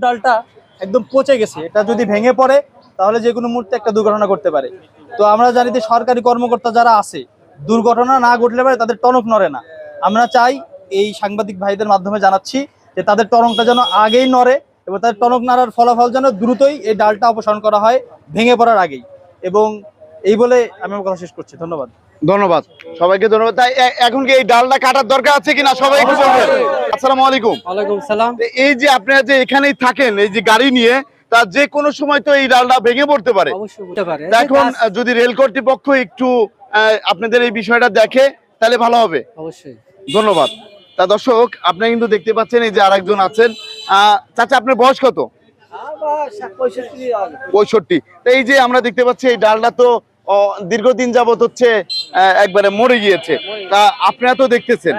ডালটা একদম পচে গেছে, এটা যদি ভেঙে পড়ে তাহলে যে কোনো মুহূর্তে একটা দুর্ঘটনা করতে পারে। তো আমরা জানি যে সরকারি কর্মকর্তা যারা আছে, দুর্ঘটনা না ঘটলে পারে তাদের টনক নড়ে না। আমরা চাই, এই সাংবাদিক ভাইদের মাধ্যমে জানাচ্ছি যে তাদের টনকটা যেন আগেই নড়ে এবং তাদের টনক নাড়ার ফলাফল যেন দ্রুতই এই ডালটা অপসারণ করা হয় ভেঙে পড়ার আগেই। এবং এই বলে আমি আমার কথা শেষ করছি। ধন্যবাদ। ধন্যবাদ সবাইকে, ধন্যবাদ। তাই এখন কি এই ডালটা কাটার দরকার আছে কিনা সবাই একটু বলবেন। আসসালামু আলাইকুম। ওয়ালাইকুম সালাম। এই যে আপনারা যে এখানেই থাকেন এই যে গাড়ি নিয়ে, তা যে কোনো সময় তো এই ডালটা ভেঙে পড়তে পারে। অবশ্যই হতে পারে। এখন যদি রেল কর্তৃপক্ষ একটু আপনাদের এই বিষয়টা দেখে তাহলে ভালো হবে। অবশ্যই। ধন্যবাদ। তা দর্শক, আপনারা কিন্তু দেখতে পাচ্ছেন এই যে আরেকজন আছেন। চাচা, আপনার বয়স কত? 65। তো এই যে আমরা দেখতে পাচ্ছি এই ডালটা তো দীর্ঘদিন যাবত হচ্ছে একবারে মরে গিয়েছে। তা আপনারা তো দেখতেছেন,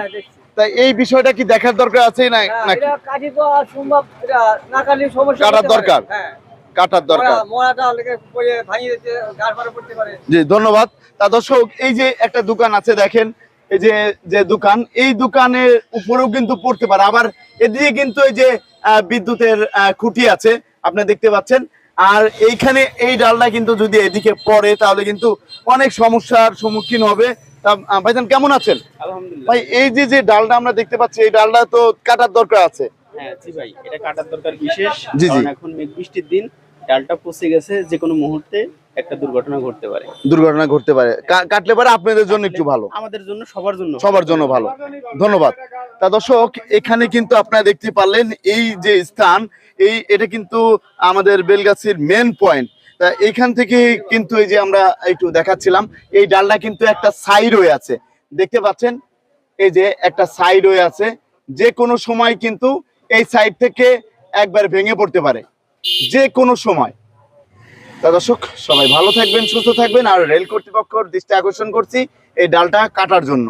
তা এই বিষয়টা কি দেখার দরকার আছে নাকি কাটার দরকার? কাটার দরকার। জি, ধন্যবাদ। তা দর্শক, এই যে একটা দোকান আছে দেখেন, এই যে দোকান, এই দোকানের উপরেও কিন্তু পড়তে পারে। আবার এদিকে কিন্তু এই যে বিদ্যুতের খুঁটি আছে আপনারা দেখতে পাচ্ছেন। আর এইখানে এই ডালটা কিন্তু যদি এদিকে পড়ে তাহলে কিন্তু অনেক সমস্যার সম্মুখীন হবে। তা ভাইজান কেমন আছেন? আলহামদুলিল্লাহ ভাই, এই যে ডালটা আমরা দেখতে পাচ্ছি, এই ডালটা তো কাটার দরকার আছে। হ্যাঁ জি ভাই, এটা কাটার দরকার বিশেষ। জি, জি। কারণ এখন মেঘ বৃষ্টির দিন, ডালটা পচে গেছে, যে কোনো মুহূর্তে একটা দুর্ঘটনা ঘটতে পারে। দুর্ঘটনা ঘটতে পারে, কাটলে পারে আপনাদের জন্য একটু ভালো, আমাদের জন্য, সবার জন্য ভালো। ধন্যবাদ। তা দর্শক, এখানে কিন্তু আপনারা দেখতে পারলেন এই যে স্থান, এটা কিন্তু আমাদের বেলগাছির মেন পয়েন্ট। তা এইখান থেকে কিন্তু এই যে আমরা একটু দেখাচ্ছিলাম, এই ডালটা কিন্তু একটা সাইড হয়ে আছে, দেখতে পাচ্ছেন। এই যে একটা সাইড হয়ে আছে, যে কোনো সময় কিন্তু এই সাইড থেকে একবার ভেঙে পড়তে পারে, যে কোনো সময়। তা দর্শক, সবাই ভালো থাকবেন, সুস্থ থাকবেন। আর রেল কর্তৃপক্ষের দৃষ্টি আকর্ষণ করছি এই ডালটা কাটার জন্য।